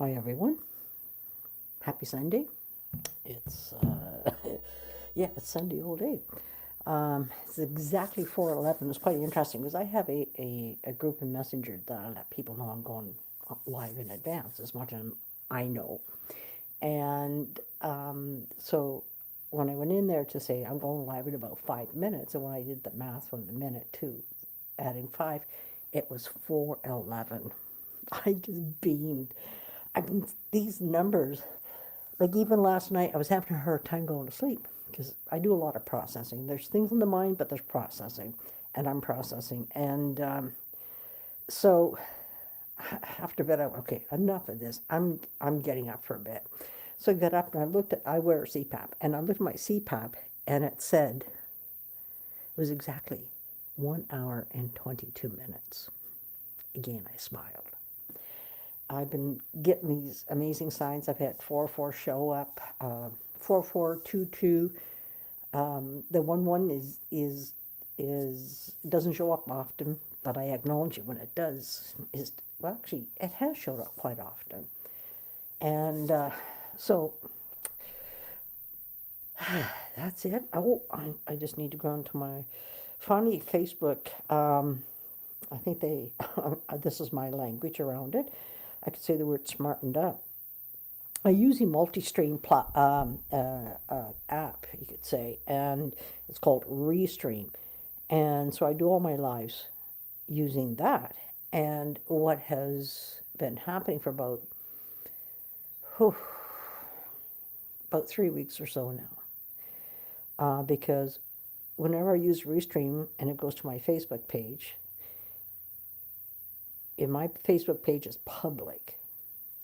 Hi everyone. Happy Sunday. It's yeah, it's Sunday all day. It's exactly 4:11. It's quite interesting because I have a group in Messenger that I let people know I'm going live in advance as much as I know. And so when I went in there to say I'm going live in about 5 minutes, and when I did the math from the minute to adding five, it was 4:11. I just beamed. I mean, these numbers, like even last night, I was having a hard time going to sleep because I do a lot of processing. There's things in the mind, but there's processing, and I'm processing. And so after bed, I went, okay, enough of this. I'm getting up for a bit. So I got up and I looked at, I wear a CPAP, and I looked at my CPAP, and it said, it was exactly 1 hour and 22 minutes. Again, I smiled. I've been getting these amazing signs. I've had 4-4 show up, 4-4-2-2. The 1-1 is doesn't show up often, but I acknowledge it when it does. Is well, actually, it has showed up quite often, and so that's it. Oh, I just need to go into my funny Facebook. I think they. This is my language around it. I could say the word smartened up. I use a multi-stream app, you could say, and it's called Restream. And so I do all my lives using that. And what has been happening for whew, about 3 weeks or so now, because whenever I use Restream and it goes to my Facebook page, if my Facebook page is public,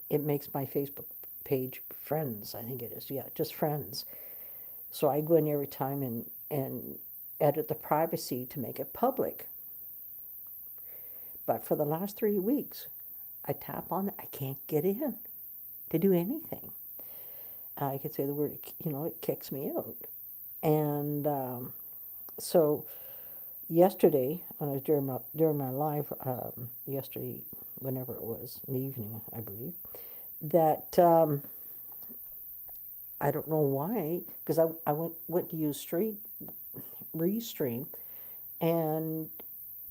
it makes my Facebook page friends, I think it is. Yeah, just friends. So I go in every time and edit the privacy to make it public. But for the last 3 weeks, I tap on it, I can't get in to do anything. I could say the word, it kicks me out. And so yesterday, when I was during my live, yesterday, whenever it was, in the evening, I believe, that I don't know why, because I went to use Restream, and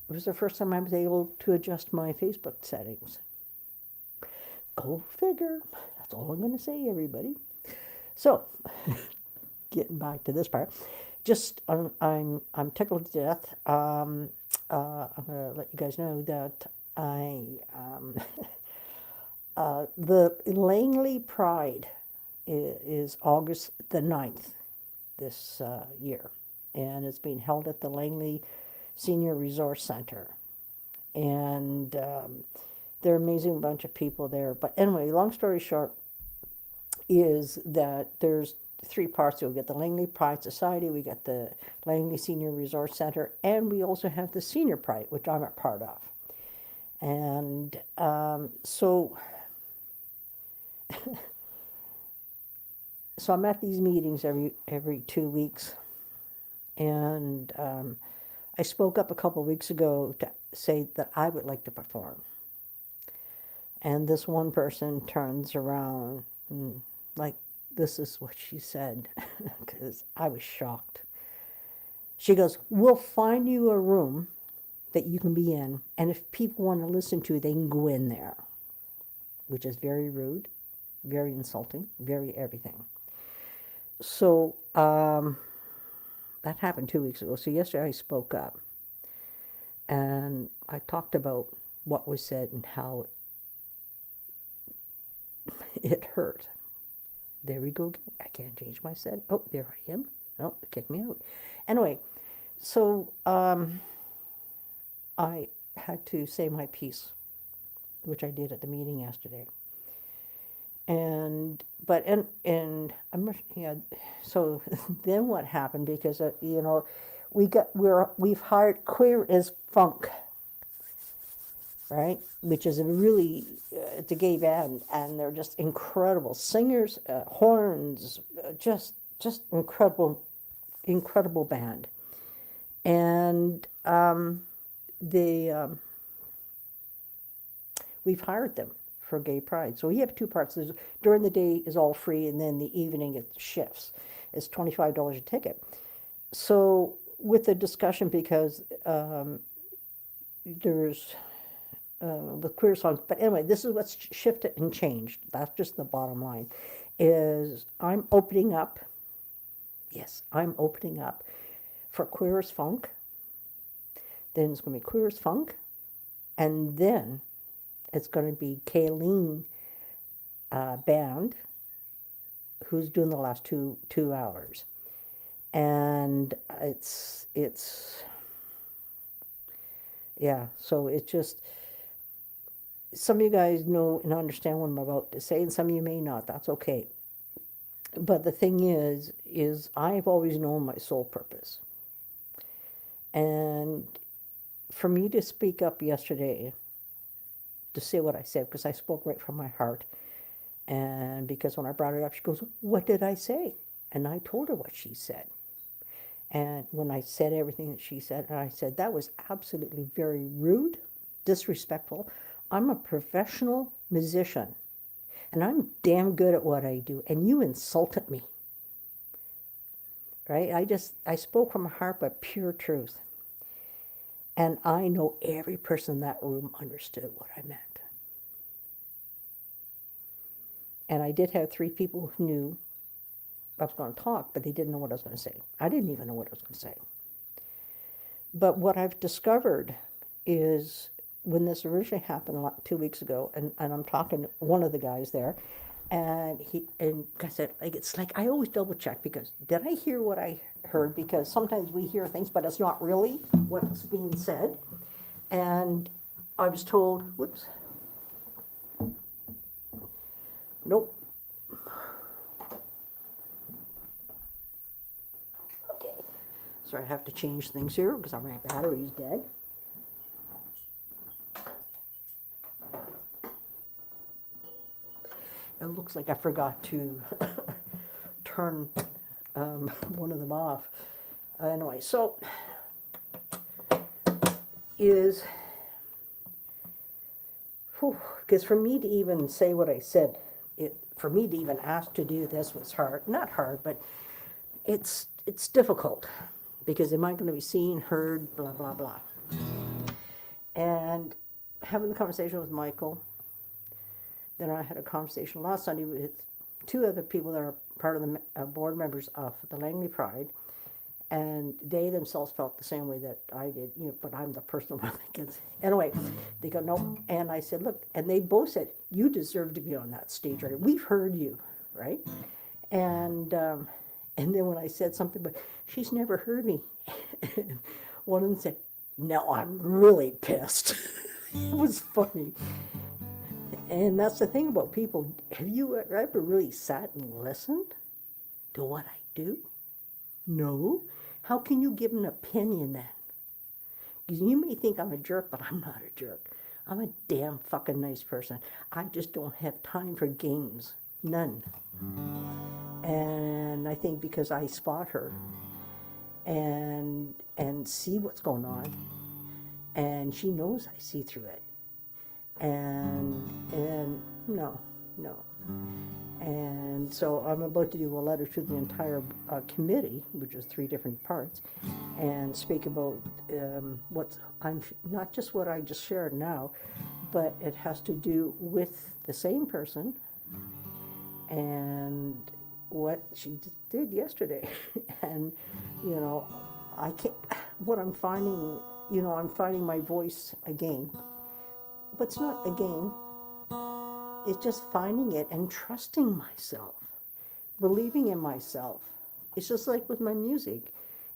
it was the first time I was able to adjust my Facebook settings. Go figure. That's all I'm going to say, everybody. So, getting back to this part, just I'm tickled to death. I'm going to let you guys know that the Langley Pride is August the 9th this year, and it's being held at the Langley Senior Resource Center. And they're an amazing bunch of people there. But anyway, long story short is that there's three parts. We get the Langley Pride Society, we got the Langley Senior Resource Center, and we also have the Senior Pride, which I'm a part of. And so I'm at these meetings every 2 weeks, and I spoke up a couple of weeks ago to say that I would like to perform. And this one person turns around and, like, this is what she said, because I was shocked. She goes, we'll find you a room that you can be in, and if people want to listen to you, they can go in there, which is very rude, very insulting, very everything. So that happened 2 weeks ago. So yesterday I spoke up, and I talked about what was said and how it hurt. There we go again. I can't change my set. Oh, there I am. Oh, it kicked me out. Anyway, so I had to say my piece, which I did at the meeting yesterday. And I'm not, yeah. So then what happened? Because we've hired Queer as Funk, right? Which is a really it's a gay band, and they're just incredible singers, horns, just incredible band. And we've hired them for Gay Pride. So we have two parts. During the day is all free, and then the evening it shifts. It's $25 a ticket. So with the discussion, because there's with queer songs, but anyway, this is what's shifted and changed. That's just the bottom line. Is I'm opening up. Yes, I'm opening up for Queer as Funk. Then it's going to be Queer as Funk, and then it's going to be Kayleen band, who's doing the last two hours, and it's yeah. So it's just, some of you guys know and understand what I'm about to say, and some of you may not. That's okay. But the thing is I've always known my soul purpose, and for me to speak up yesterday, to say what I said, because I spoke right from my heart. And because when I brought it up, she goes, "What did I say?" And I told her what she said. And when I said everything that she said, and I said, "That was absolutely very rude, disrespectful. I'm a professional musician, and I'm damn good at what I do, and you insulted me." Right? I spoke from my heart, but pure truth. And I know every person in that room understood what I meant. And I did have 3 people who knew I was going to talk, but they didn't know what I was going to say. I didn't even know what I was going to say. But what I've discovered is, when this originally happened 2 weeks ago, and I'm talking to one of the guys there, and I said, like, it's like I always double check, because did I hear what I heard? Because sometimes we hear things, but it's not really what's being said. And I was told, whoops, nope. Okay. So I have to change things here because my battery's dead. It looks like I forgot to turn one of them off. Anyway, so is, because for me to even say what I said, for me to even ask to do this was hard. Not hard, but it's difficult, because am I going to be seen, heard, blah, blah, blah. And having the conversation with Michael, then I had a conversation last Sunday with 2 other people that are part of the board members of the Langley Pride, and they themselves felt the same way that I did, but I'm the personal one that gets. Anyway, they go, "No," and I said, "Look," and they both said, "You deserve to be on that stage, right? We've heard you, right?" And then when I said something, but she's never heard me, one of them said, "No, I'm really pissed." It was funny. And that's the thing about people. Have you ever really sat and listened to what I do? No. How can you give an opinion then? Because you may think I'm a jerk, but I'm not a jerk. I'm a damn fucking nice person. I just don't have time for games. None. And I think because I spot her and see what's going on, and she knows I see through it. And no. And so I'm about to do a letter to the entire committee, which is 3 different parts, and speak about not just what I just shared now, but it has to do with the same person and what she did yesterday. And I can't. What I'm finding, I'm finding my voice again. But it's not again. It's just finding it and trusting myself, believing in myself. It's just like with my music,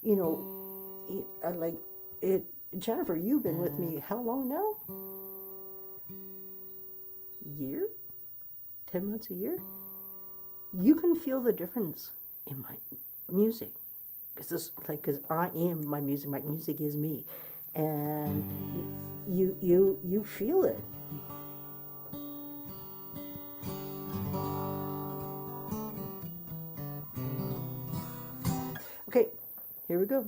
I like it. Jennifer, you've been with me how long now? Year? 10 months, a year? You can feel the difference in my music, because I am my music. My music is me, and you feel it. Okay, here we go.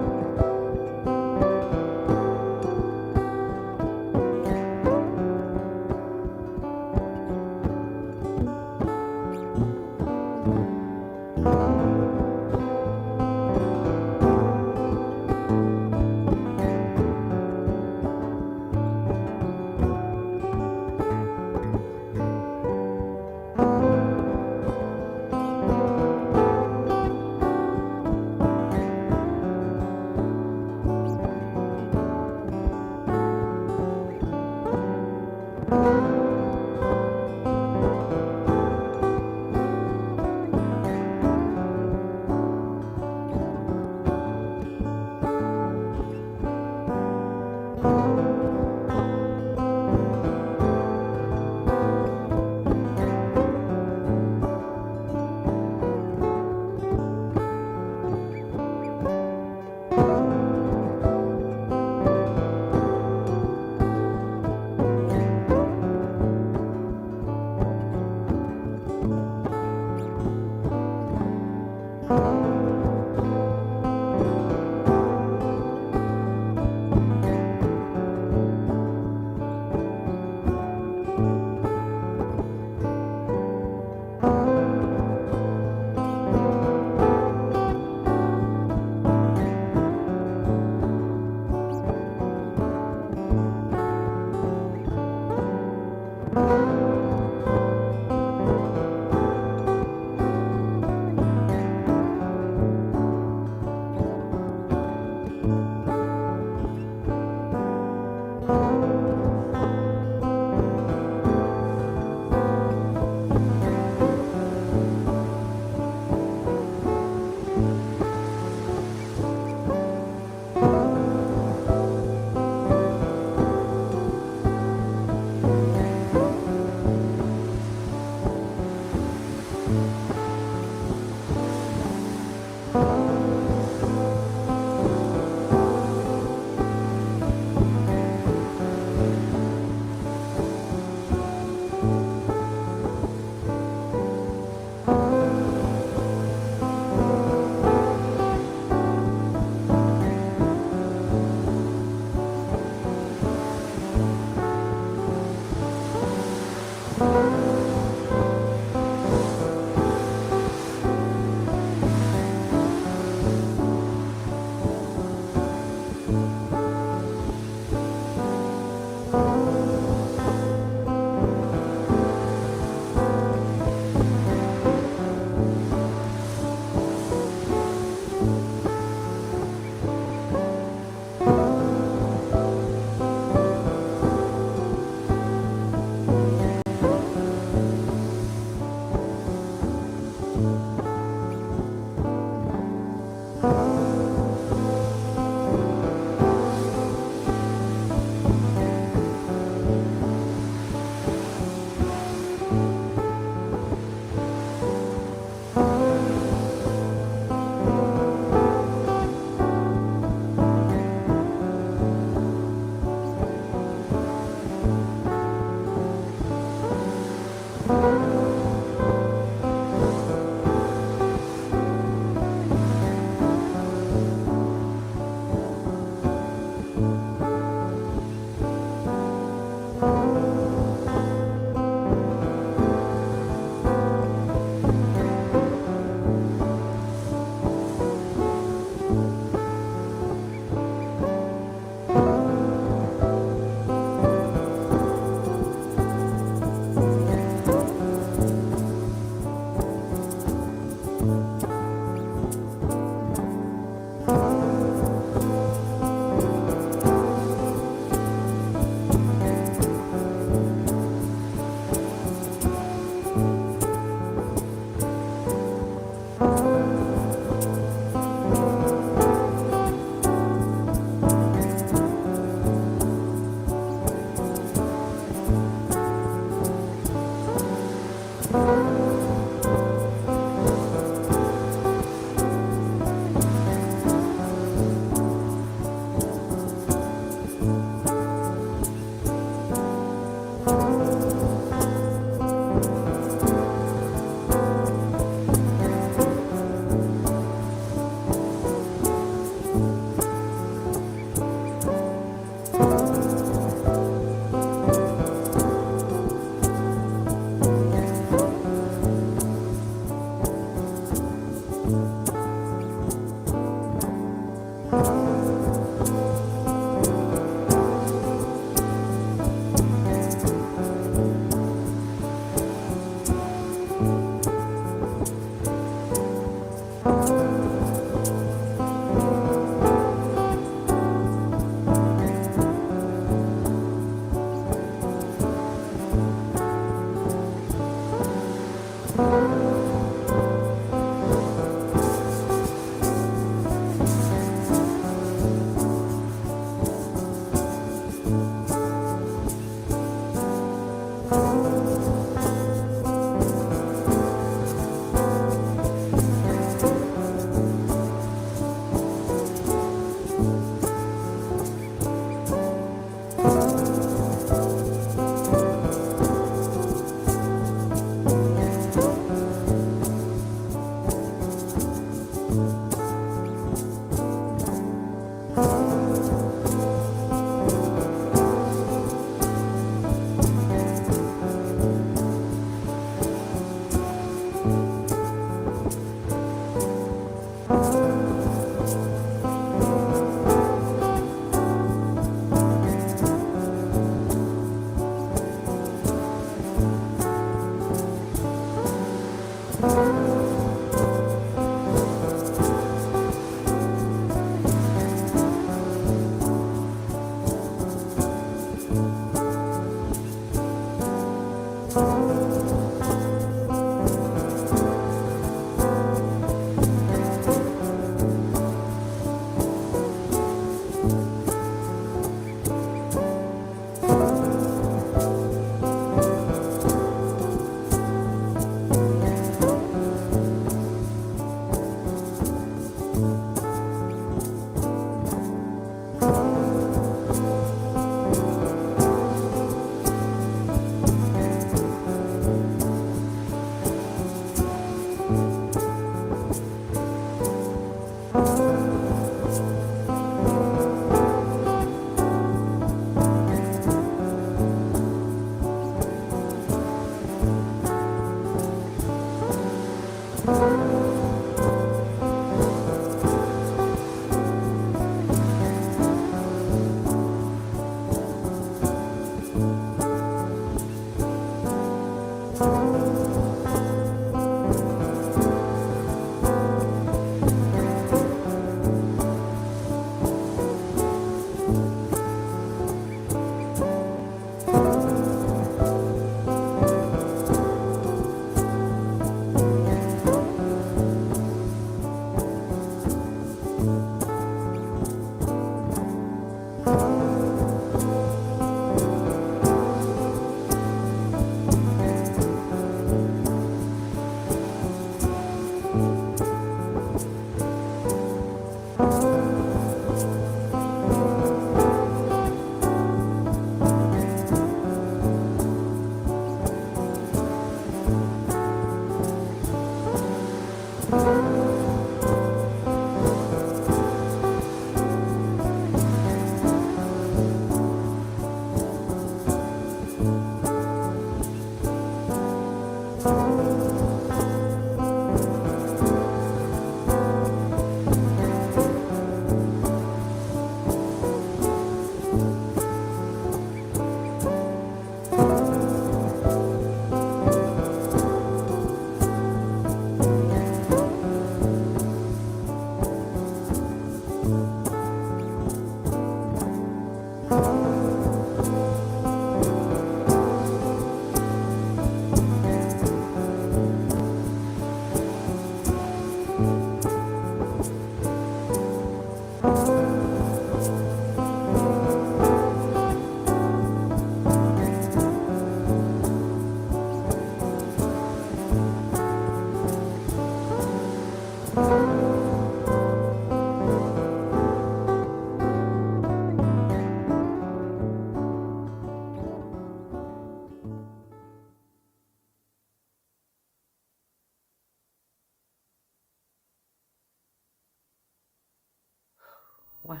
Wow,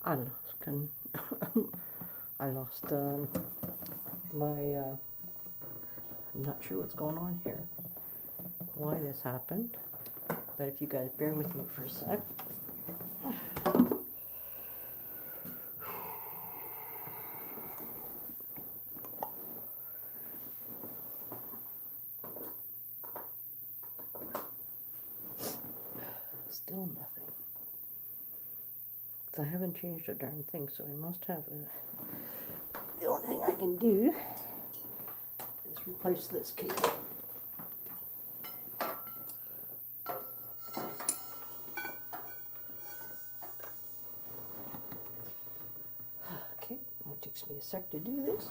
I lost I lost my. I'm not sure what's going on here. Why this happened, but if you guys bear with me for a sec. Still nothing. I haven't changed a darn thing, so I must have a. The only thing I can do is replace this cable. Okay, it takes me a sec to do this.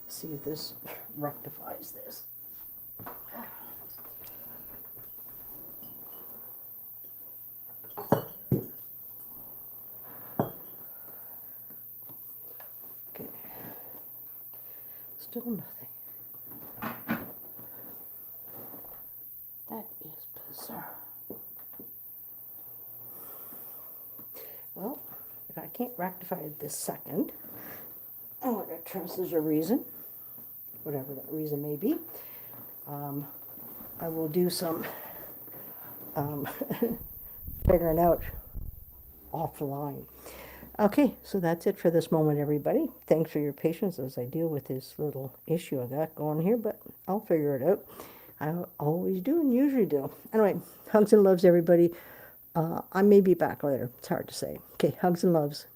See if this rectifies this. Okay, still nothing. That is bizarre. Well, if I can't rectify it this second, I'm going to trust there's a reason, whatever that reason may be. I will do some figuring out offline. Okay, so that's it for this moment, everybody. Thanks for your patience as I deal with this little issue I got going here, but I'll figure it out. I always do and usually do. Anyway, hugs and loves, everybody. I may be back later. It's hard to say. Okay, hugs and loves.